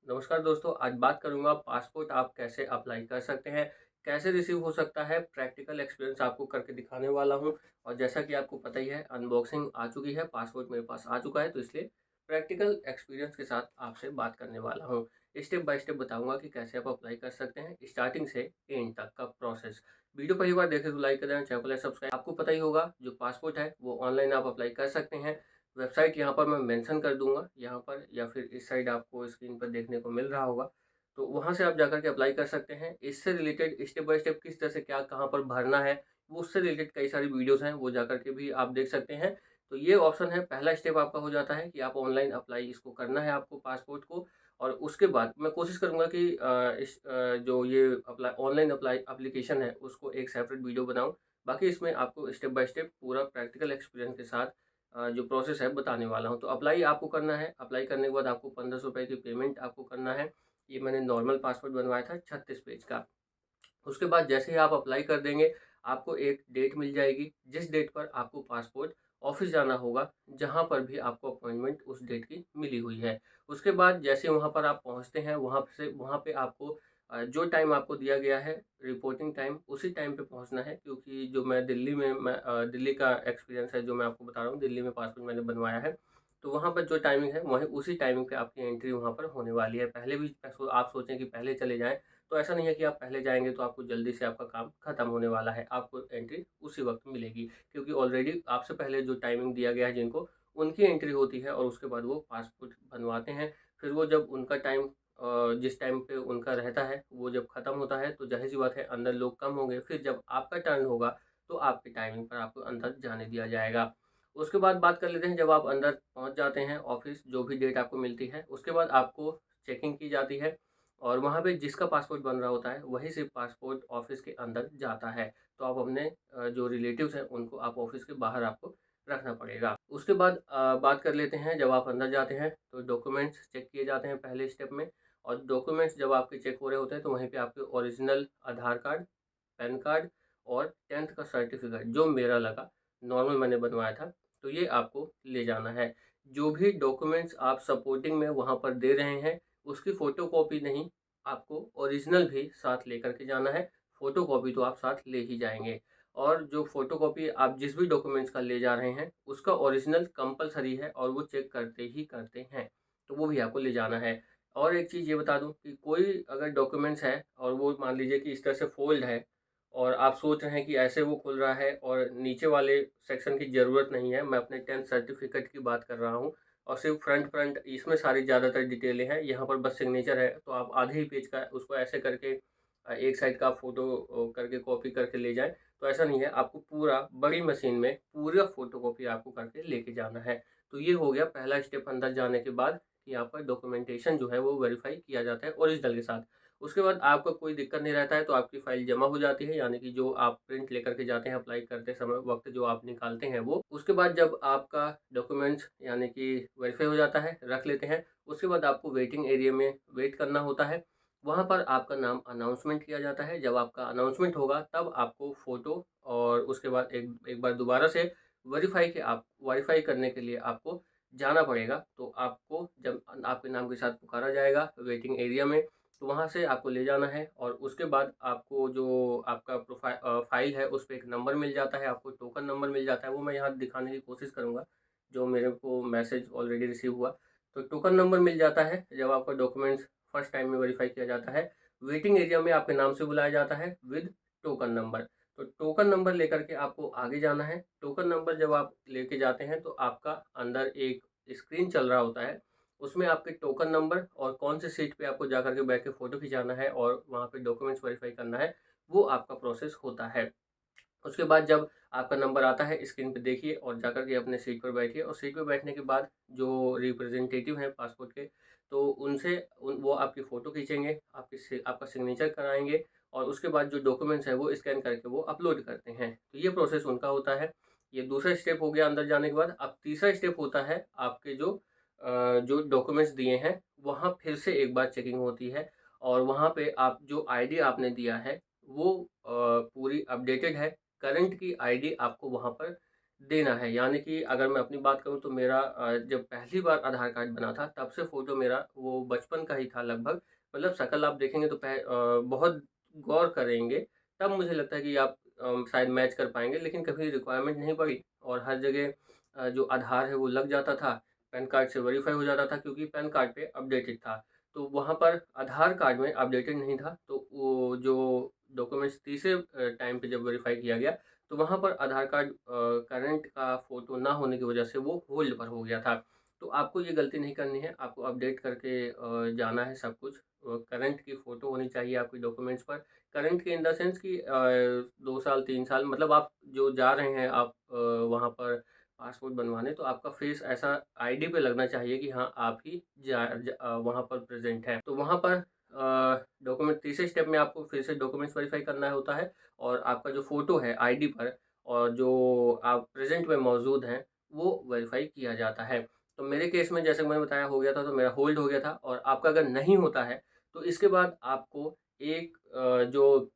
नमस्कार दोस्तों, आज बात करूँगा पासपोर्ट आप कैसे अप्लाई कर सकते हैं, कैसे रिसीव हो सकता है, प्रैक्टिकल एक्सपीरियंस आपको करके दिखाने वाला हूँ। और जैसा कि आपको पता ही है अनबॉक्सिंग आ चुकी है, पासपोर्ट मेरे पास आ चुका है, तो इसलिए प्रैक्टिकल एक्सपीरियंस के साथ आपसे बात करने वाला हूँ। स्टेप बाय स्टेप बताऊँगा कि कैसे आप अप्लाई कर सकते हैं, स्टार्टिंग से एंड तक का प्रोसेस। वीडियो पहली बार देखें तो लाइक कर देना, चैनल को सब्सक्राइब। आपको पता ही होगा जो पासपोर्ट है वो ऑनलाइन आप अप्लाई कर सकते हैं। वेबसाइट यहाँ पर मैं मेंशन कर दूँगा यहाँ पर, या फिर इस साइड आपको स्क्रीन पर देखने को मिल रहा होगा। तो वहाँ से आप जाकर के अप्लाई कर सकते हैं। इससे रिलेटेड स्टेप बाय स्टेप किस तरह से क्या कहाँ पर भरना है, वो उससे रिलेटेड कई सारी वीडियोज़ हैं, वो जाकर के भी आप देख सकते हैं। तो ये ऑप्शन है, पहला स्टेप आपका हो जाता है कि आप ऑनलाइन अप्लाई इसको करना है आपको पासपोर्ट को। और उसके बाद मैं कोशिश करूँगा कि जो ये अप्लाई ऑनलाइन अप्लाई एप्लीकेशन है उसको एक सेपरेट वीडियो बनाऊँ। बाकी इसमें आपको स्टेप बाय स्टेप पूरा प्रैक्टिकल एक्सपीरियंस के साथ जो प्रोसेस है बताने वाला हूँ। तो अप्लाई आपको करना है, अप्लाई करने के बाद आपको ₹1500 की पेमेंट आपको करना है। ये मैंने नॉर्मल पासपोर्ट बनवाया था 36 पेज का। उसके बाद जैसे ही आप अप्लाई कर देंगे, आपको एक डेट मिल जाएगी, जिस डेट पर आपको पासपोर्ट ऑफ़िस जाना होगा, जहाँ पर भी आपको अपॉइंटमेंट उस डेट की मिली हुई है। उसके बाद जैसे वहाँ पर आप पहुँचते हैं, वहाँ पे आपको जो टाइम आपको दिया गया है, रिपोर्टिंग टाइम, उसी टाइम पे पहुँचना है, क्योंकि जो मैं दिल्ली में दिल्ली का एक्सपीरियंस है जो मैं आपको बता रहा हूँ, दिल्ली में पासपोर्ट मैंने बनवाया है। तो वहाँ पर जो टाइमिंग है, वही उसी टाइमिंग पे आपकी एंट्री वहाँ पर होने वाली है। पहले भी आप सोचें कि पहले चले जाएँ, तो ऐसा नहीं है कि आप पहले जाएँगे तो आपको जल्दी से आपका काम खत्म होने वाला है, आपको एंट्री उसी वक़्त मिलेगी। क्योंकि ऑलरेडी आपसे पहले जो टाइमिंग दिया गया है जिनको, उनकी एंट्री होती है और उसके बाद वो पासपोर्ट बनवाते हैं। फिर वो जब उनका टाइम जिस टाइम पे उनका रहता है, वो जब खत्म होता है तो ज़ाहिर-सी बात है अंदर लोग कम होंगे, फिर जब आपका टर्न होगा, तो आपकी टाइमिंग पर आपको अंदर जाने दिया जाएगा। उसके बाद बात कर लेते हैं, जब आप अंदर पहुँच जाते हैं ऑफ़िस, जो भी डेट आपको मिलती है, उसके बाद आपको चेकिंग की जाती है। और वहाँ पे जिसका पासपोर्ट बन रहा होता है, वही सिर्फ़ पासपोर्ट ऑफ़िस के अंदर जाता है। तो आप अपने जो रिलेटिव्स हैं, उनको आप ऑफ़िस के बाहर आपको रखना पड़ेगा। उसके बाद बात कर लेते हैं, जब आप अंदर जाते हैं, तो डॉक्यूमेंट्स चेक किए जाते हैं पहले स्टेप में। और डॉक्यूमेंट्स जब आपके चेक हो रहे होते हैं, तो वहीं पे आपके ओरिजिनल आधार कार्ड, पैन कार्ड और 10th का सर्टिफ़िकेट, जो मेरा लगा, नॉर्मल मैंने बनवाया था, तो ये आपको ले जाना है। जो भी डॉक्यूमेंट्स आप सपोर्टिंग में वहाँ पर दे रहे हैं, उसकी फ़ोटोकॉपी नहीं, आपको ओरिजिनल भी साथ लेकर के जाना है। फ़ोटोकॉपी तो आप साथ ले ही जाएँगे। और जो फ़ोटोकॉपी आप जिस भी डॉक्यूमेंट्स का ले जा रहे हैं, उसका ओरिजिनल कंपल्सरी है और वो चेक करते ही करते हैं, तो वो भी आपको ले जाना है। और एक चीज़ ये बता दूँ कि कोई अगर डॉक्यूमेंट्स है और वो मान लीजिए कि इस तरह से फ़ोल्ड है और आप सोच रहे हैं कि ऐसे वो खुल रहा है और नीचे वाले सेक्शन की ज़रूरत नहीं है, मैं अपने 10th सर्टिफ़िकेट की बात कर रहा हूँ और सिर्फ़ फ्रंट इसमें सारी ज़्यादातर डिटेलें हैं, यहाँ पर बस सिग्नेचर है, तो आप आधे ही पेज का उसको ऐसे करके एक साइड का आप फ़ोटो करके कॉपी करके ले जाएँ, तो ऐसा नहीं है, आपको पूरा बड़ी मशीन में पूरा फ़ोटोकॉपी आपको करके लेके जाना है। तो ये हो गया पहला स्टेप अंदर जाने के बाद कि आपका डॉक्यूमेंटेशन जो है वो वेरीफ़ाई किया जाता है ओरिजिनल के साथ। उसके बाद आपको कोई दिक्कत नहीं रहता है, तो आपकी फ़ाइल जमा हो जाती है, यानी कि जो आप प्रिंट लेकर के जाते हैं अप्लाई करते समय वक़्त जो आप निकालते हैं वो। उसके बाद जब आपका डॉक्यूमेंट्स यानी कि वेरीफ़ाई हो जाता है, रख लेते हैं, उसके बाद आपको वेटिंग एरिया में वेट करना होता है। वहाँ पर आपका नाम अनाउंसमेंट किया जाता है, जब आपका अनाउंसमेंट होगा तब आपको फ़ोटो और उसके बाद एक एक बार दोबारा से वेरीफ़ाई करने के लिए आपको जाना पड़ेगा। तो आपको जब आपके नाम के साथ पुकारा जाएगा वेटिंग एरिया में, तो वहाँ से आपको ले जाना है और उसके बाद आपको जो आपका फ़ाइल है उस पे एक नंबर मिल जाता है, आपको टोकन नंबर मिल जाता है, वो मैं यहाँ दिखाने की कोशिश करूँगा, जो मेरे को मैसेज ऑलरेडी रिसीव हुआ। तो टोकन नंबर मिल जाता है जब आपका डॉक्यूमेंट्स फर्स्ट टाइम में वेरीफ़ाई किया जाता है। वेटिंग एरिया में आपके नाम से बुलाया जाता है विद टोकन नंबर। तो टोकन नंबर लेकर के आपको आगे जाना है। टोकन नंबर जब आप लेके जाते हैं तो आपका अंदर एक स्क्रीन चल रहा होता है, उसमें आपके टोकन नंबर और कौन से सीट पे आपको जाकर के बैठ के फ़ोटो खिंचाना है और वहाँ पे डॉक्यूमेंट्स वेरीफ़ाई करना है, वो आपका प्रोसेस होता है। उसके बाद जब आपका नंबर आता है स्क्रीन पे देखिए और जाकर के अपने सीट पर बैठिए और सीट पे बैठने के बाद जो रिप्रेजेंटेटिव हैं पासपोर्ट के, तो उनसे वो आपकी फ़ोटो खींचेंगे, आपका सिग्नेचर कराएँगे और उसके बाद जो डॉक्यूमेंट्स हैं वो स्कैन करके वो अपलोड करते हैं। तो ये प्रोसेस उनका होता है। ये दूसरा स्टेप हो गया अंदर जाने के बाद। अब तीसरा स्टेप होता है आपके जो डॉक्यूमेंट्स दिए हैं, वहाँ फिर से एक बार चेकिंग होती है और वहाँ पे आप जो आईडी आपने दिया है वो पूरी अपडेटेड है। करंट की आईडी आपको वहाँ पर देना है। यानी कि अगर मैं अपनी बात करूँ तो मेरा जब पहली बार आधार कार्ड बना था तब से फ़ोटो मेरा वो बचपन का ही था लगभग। मतलब शक्ल आप देखेंगे तो बहुत गौर करेंगे, तब मुझे लगता है कि आप शायद मैच कर पाएँगे, लेकिन कभी रिक्वायरमेंट नहीं पड़ी और हर जगह जो आधार है वो लग जाता था, पैन कार्ड से वेरीफ़ाई हो जाता था क्योंकि पैन कार्ड पे अपडेटेड था। तो वहाँ पर आधार कार्ड में अपडेटेड नहीं था, तो वो जो डॉक्यूमेंट्स तीसरे टाइम पे जब वेरीफ़ाई किया गया, तो वहाँ पर आधार कार्ड करंट का फ़ोटो ना होने की वजह से वो होल्ड पर हो गया था। तो आपको ये गलती नहीं करनी है, आपको अपडेट करके जाना है सब कुछ। करंट की फ़ोटो होनी चाहिए आपके डॉक्यूमेंट्स पर। करंट के इन द सेंस कि 2 साल, 3 साल मतलब आप जो जा रहे हैं आप वहाँ पर पासपोर्ट बनवाने, तो आपका फ़ेस ऐसा आईडी पे लगना चाहिए कि हाँ, आप ही वहाँ पर प्रेज़ेंट हैं। तो वहाँ पर डॉक्यूमेंट तीसरे स्टेप में आपको फिर से डॉक्यूमेंट्स वेरीफ़ाई करना होता है और आपका जो फ़ोटो है आईडी पर और जो आप प्रेज़ेंट में मौजूद हैं, वो वेरीफ़ाई किया जाता है। तो मेरे केस में जैसे मैंने बताया हो गया था, तो मेरा होल्ड हो गया था और आपका अगर नहीं होता है, तो इसके बाद आपको एक जो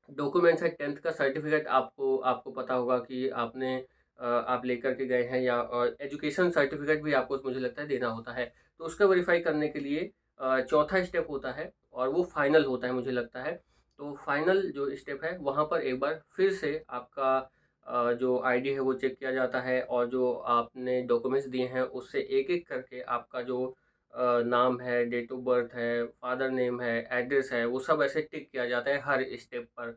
डॉक्यूमेंट्स है 10th का सर्टिफ़िकेट आपको आपको पता होगा कि आप लेकर के गए हैं या एजुकेशन सर्टिफ़िकेट भी आपको मुझे लगता है देना होता है। तो उसका वेरीफ़ाई करने के लिए चौथा स्टेप होता है और वो फाइनल होता है मुझे लगता है। तो फाइनल जो स्टेप है वहाँ पर एक बार फिर से आपका जो आईडी है वो चेक किया जाता है और जो आपने डॉक्यूमेंट्स दिए हैं उससे एक-एक करके आपका जो नाम है, डेट ऑफ बर्थ है, फादर नेम है, एड्रेस है, वो सब ऐसे टिक किया जाता है हर स्टेप पर।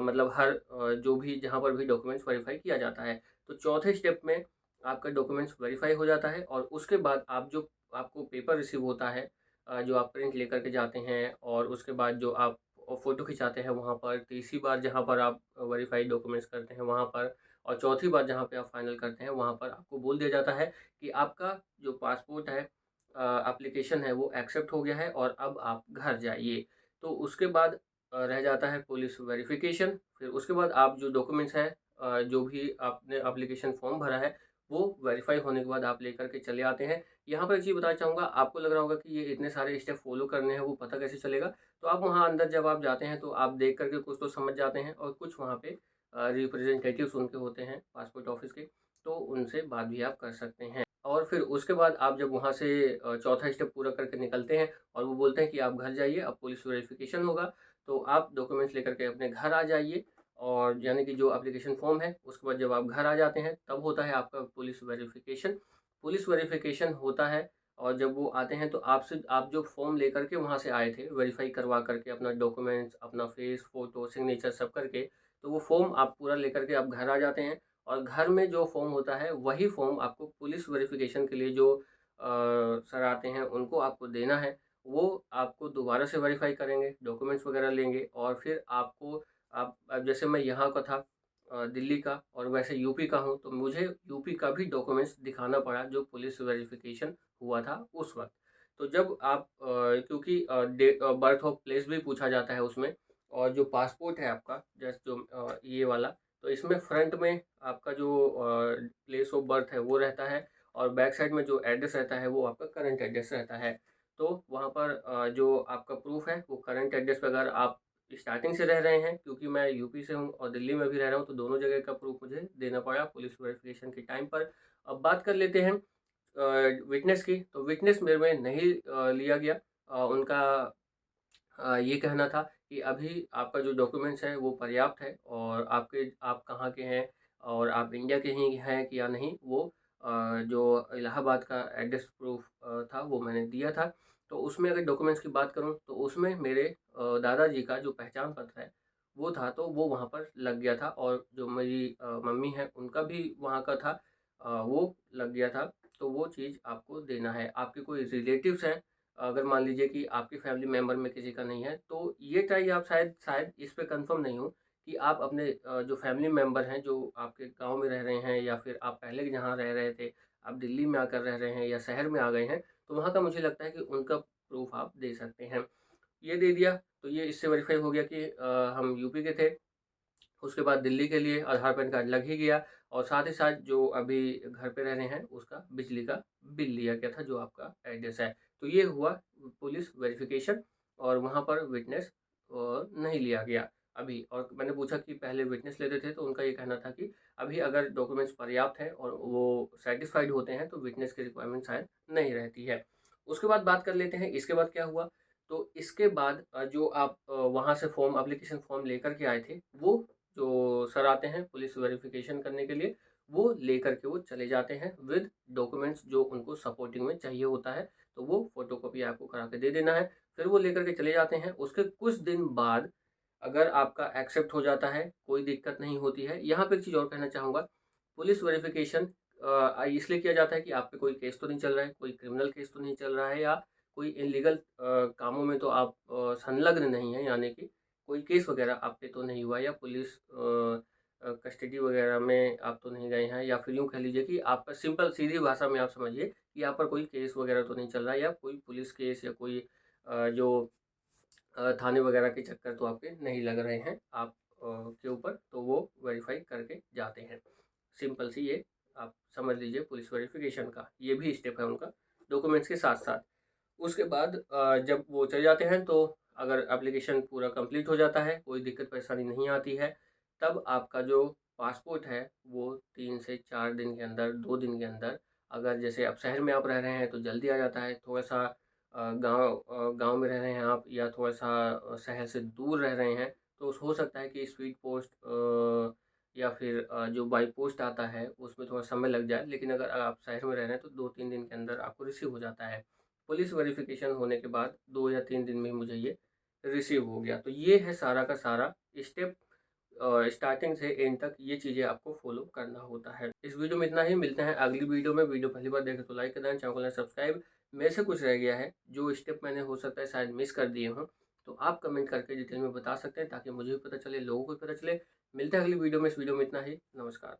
मतलब हर जो भी जहाँ पर भी डॉक्यूमेंट्स वेरीफ़ाई किया जाता है। तो चौथे स्टेप में आपका डॉक्यूमेंट्स वेरीफ़ाई हो जाता है और उसके बाद आपको पेपर रिसीव होता है जो आप प्रिंट लेकर के जाते हैं और उसके बाद जो आप फ़ोटो खिंचाते हैं वहाँ पर, तीसरी बार जहाँ पर आप वेरीफ़ाइड डॉक्यूमेंट्स करते हैं वहाँ पर और चौथी बार जहाँ पे आप फाइनल करते हैं वहाँ पर आपको बोल दिया जाता है कि आपका जो पासपोर्ट है एप्लीकेशन है वो एक्सेप्ट हो गया है और अब आप घर जाइए। तो उसके बाद रह जाता है पुलिस वेरिफ़िकेशन, फिर उसके बाद आप जो डॉक्यूमेंट्स हैं जो भी आपने एप्लीकेशन फ़ॉर्म भरा है, वो वेरीफ़ाई होने के बाद आप लेकर के चले आते हैं। यहाँ पर एक चीज़ बताना चाहूँगा, आपको लग रहा होगा कि ये इतने सारे स्टेप फ़ॉलो करने हैं, वो पता कैसे चलेगा? तो आप वहाँ अंदर जब आप जाते हैं, तो आप देख कर के कुछ तो समझ जाते हैं और कुछ वहाँ पे रिप्रेजेंटेटिव्स उनके होते हैं पासपोर्ट ऑफ़िस के, तो उनसे बात भी आप कर सकते हैं। और फिर उसके बाद आप जब वहाँ से चौथा स्टेप पूरा करके निकलते हैं और वो बोलते हैं कि आप घर जाइए, अब पुलिस वेरिफ़िकेशन होगा, तो आप डॉक्यूमेंट्स लेकर के अपने घर आ जाइए और यानी कि जो एप्लीकेशन फ़ॉर्म है, उसके बाद जब आप घर आ जाते हैं, तब होता है आपका पुलिस वेरिफ़िकेशन। पुलिस वेरिफ़िकेशन होता है और जब वो आते हैं, तो आप जो फ़ॉर्म लेकर के वहाँ से आए थे, वेरीफ़ाई करवा कर के अपना डॉक्यूमेंट्स, अपना फ़ेस, फ़ोटो, सिग्नेचर सब करके, तो वो फ़ॉर्म आप पूरा लेकर के आप घर आ जाते हैं और घर में जो फ़ॉर्म होता है, वही फ़ॉर्म आपको पुलिस वेरिफ़िकेशन के लिए जो सर आते हैं, उनको आपको देना है। वो आपको दोबारा से वेरीफ़ाई करेंगे, डॉक्यूमेंट्स वग़ैरह लेंगे और फिर आपको आप अब जैसे मैं यहाँ का था दिल्ली का और वैसे यूपी का हूँ, तो मुझे यूपी का भी डॉक्यूमेंट्स दिखाना पड़ा, जो पुलिस वेरिफ़िकेशन हुआ था उस वक़्त। तो जब आप क्योंकि बर्थ ऑफ प्लेस भी पूछा जाता है उसमें और जो पासपोर्ट है आपका, जैसे जो ये वाला, तो इसमें फ्रंट में आपका जो प्लेस ऑफ बर्थ है वो रहता है और बैक साइड में जो एड्रेस रहता है वो आपका करंट एड्रेस रहता है। तो वहाँ पर जो आपका प्रूफ़ है वो करंट एड्रेस पे अगर आप स्टार्टिंग से रह रहे हैं, क्योंकि मैं यूपी से हूँ और दिल्ली में भी रह रहा हूँ, तो दोनों जगह का प्रूफ़ मुझे देना पड़ा पुलिस वेरिफ़िकेशन के टाइम पर। अब बात कर लेते हैं विटनेस की, तो विटनेस मेरे में नहीं लिया गया। उनका ये कहना था कि अभी आपका जो डॉक्यूमेंट्स है वो पर्याप्त है और आप कहाँ के हैं और आप इंडिया के ही हैं कि या नहीं, वो जो इलाहाबाद का एड्रेस प्रूफ था वो मैंने दिया था। तो उसमें अगर डॉक्यूमेंट्स की बात करूँ तो उसमें मेरे दादाजी का जो पहचान पत्र है वो था, तो वो वहाँ पर लग गया था और जो मेरी मम्मी है उनका भी वहाँ का था, वो लग गया था। तो वो चीज़ आपको देना है। आपके कोई रिलेटिव्स हैं, अगर मान लीजिए कि आपकी फैमिली मेंबर में किसी का नहीं है, तो ये चाहिए आप शायद शायद इस पे कंफर्म नहीं हूँ कि आप अपने जो फैमिली मेंबर हैं, जो आपके गाँव में रह रहे हैं या फिर आप पहले जहाँ रह रहे थे, आप दिल्ली में आकर रह रहे हैं या शहर में आ गए हैं, तो वहाँ का मुझे लगता है कि उनका प्रूफ़ आप दे सकते हैं। ये दे दिया, तो ये इससे वेरीफ़ाई हो गया कि हम यूपी के थे। उसके बाद दिल्ली के लिए आधार पैन कार्ड लग ही गया और साथ ही साथ जो अभी घर पे रह रहे हैं उसका बिजली का बिल लिया गया था, जो आपका एड्रेस है। तो ये हुआ पुलिस वेरिफिकेशन और वहाँ पर विटनेस नहीं लिया गया। अभी, और मैंने पूछा कि पहले विटनेस लेते थे, तो उनका ये कहना था कि अभी अगर डॉक्यूमेंट्स पर्याप्त हैं और वो सैटिस्फाइड होते हैं तो विटनेस की रिक्वायरमेंट शायद नहीं रहती है। उसके बाद बात कर लेते हैं इसके बाद क्या हुआ। तो इसके बाद जो आप वहाँ से फॉर्म एप्लीकेशन फॉर्म लेकर के आए थे, वो जो सर आते हैं पुलिस वेरिफिकेशन करने के लिए, वो लेकर के वो चले जाते हैं विद डॉक्यूमेंट्स जो उनको सपोर्टिंग में चाहिए होता है। तो वो फ़ोटोकॉपी आपको करा के दे देना है। फिर वो लेकर के चले जाते हैं। उसके कुछ दिन बाद अगर आपका एक्सेप्ट हो जाता है, कोई दिक्कत नहीं होती है। यहाँ पे एक चीज़ और कहना चाहूँगा, पुलिस वेरिफ़िकेशन इसलिए किया जाता है कि आप पे कोई केस तो नहीं चल रहा है, कोई क्रिमिनल केस तो नहीं चल रहा है, या कोई इल्लीगल कामों में तो आप संलग्न नहीं हैं, यानी कि कोई केस वग़ैरह आप पे तो नहीं हुआ, या पुलिस कस्टडी वग़ैरह में आप तो नहीं गए हैं, या फिर यूँ कह लीजिए कि आपका सिंपल सीधी भाषा में आप समझिए कि यहाँ पर कोई केस वग़ैरह तो नहीं चल रहा है, या कोई पुलिस केस या कोई जो थाने वगैरह के चक्कर तो आपके नहीं लग रहे हैं आप के ऊपर, तो वो वेरीफाई करके जाते हैं। सिंपल सी ये आप समझ लीजिए पुलिस वेरिफिकेशन का ये भी स्टेप है उनका, डॉक्यूमेंट्स के साथ-साथ। उसके बाद जब वो चले जाते हैं, तो अगर एप्लीकेशन पूरा कंप्लीट हो जाता है, कोई दिक्कत परेशानी नहीं आती है, तब आपका जो पासपोर्ट है वो 3 से 4 दिन के अंदर, 2 दिन के अंदर, अगर जैसे अब शहर में आप रह रहे हैं तो जल्दी आ जाता है। थोड़ा-सा गाँव में रह रहे हैं आप, या थोड़ा-सा शहर से दूर रह रहे हैं, तो हो सकता है कि स्पीड पोस्ट या फिर जो बाई पोस्ट आता है उसमें थोड़ा समय लग जाए। लेकिन अगर आप शहर में रह रहे हैं तो 2-3 दिन के अंदर आपको रिसीव हो जाता है। पुलिस वेरिफ़िकेशन होने के बाद 2 या 3 दिन में मुझे ये रिसीव हो गया। तो ये है सारा का सारा स्टेप, स्टार्टिंग से एंड तक ये चीज़ें आपको फ़ॉलो करना होता है। इस वीडियो में इतना ही, मिलते हैं अगली वीडियो में। वीडियो पहली बार देखें तो लाइक कर दें, चैनल को सब्सक्राइब। मेरे से कुछ रह गया है, जो स्टेप मैंने हो सकता है शायद मिस कर दिए हों, तो आप कमेंट करके डिटेल में बता सकते हैं, ताकि मुझे भी पता चले, लोगों को भी पता चले। मिलते हैं अगली वीडियो में। इस वीडियो में इतना ही। नमस्कार।